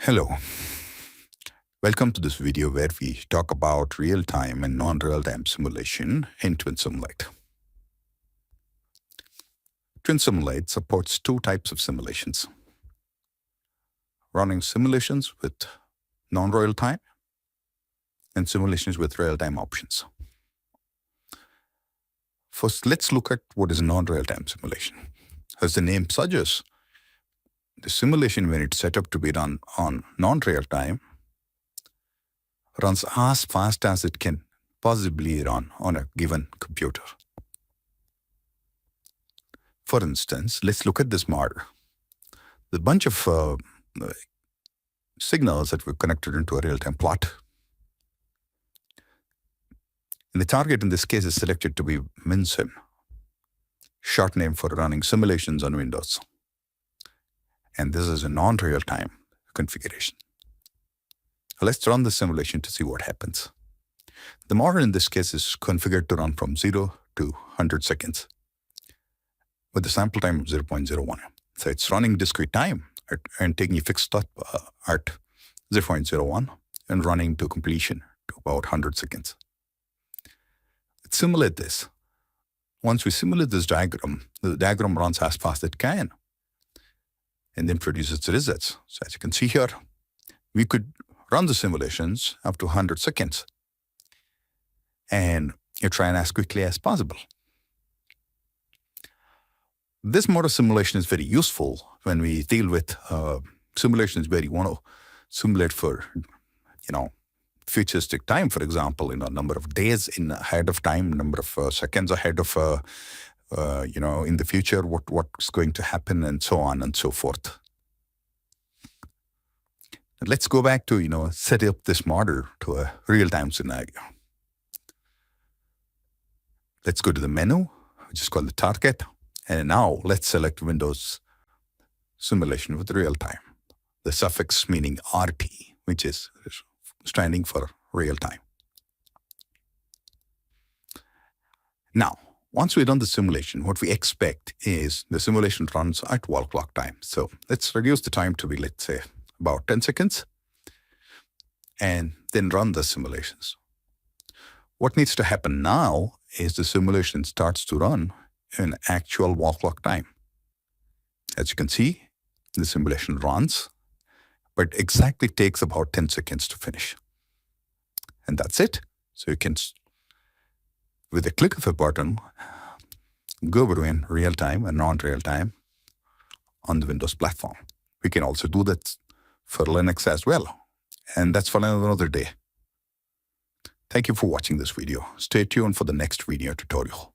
Hello. Welcome to this video where we talk about real-time and non-real-time simulation in TwinSimulate. TwinSimulate supports two types of simulations: running simulations with non-real-time and simulations with real-time options. First, let's look at what is non-real-time simulation. As the name suggests, the simulation, when it's set up to be run on non-real-time, runs as fast as it can possibly run on a given computer. For instance, let's look at this model. The bunch of signals that were connected into a real-time plot. And the target in this case is selected to be MinSim, short name for running simulations on Windows. And this is a non-real-time configuration. Let's run the simulation to see what happens. The model in this case is configured to run from 0 to 100 seconds with a sample time of 0.01. So it's running discrete time and taking a fixed stop at 0.01 and running to completion to about 100 seconds. Let's simulate this. Once we simulate this diagram, the diagram runs as fast as it can and then produces the results. So as you can see here, we could run the simulations up to 100 seconds and you try and as quickly as possible. This mode of simulation is very useful when we deal with simulations where you want to simulate for, futuristic time, for example, number of days ahead of time, number of seconds ahead of, in the future, what's going to happen, and so on and so forth. Let's go back to, set up this model to a real-time scenario. Let's go to the menu, which is called the target. And now let's select Windows simulation with real-time. The suffix meaning RT, which is standing for real-time. Now, once we run the simulation, what we expect is the simulation runs at wall clock time. So let's reduce the time to be, let's say, about 10 seconds, and then run the simulations. What needs to happen now is the simulation starts to run in actual wall clock time. As you can see, the simulation runs, but exactly takes about 10 seconds to finish. And that's it. So you can, with a click of a button, go between real-time and non-real-time on the Windows platform. We can also do that for Linux as well. And that's for another day. Thank you for watching this video. Stay tuned for the next video tutorial.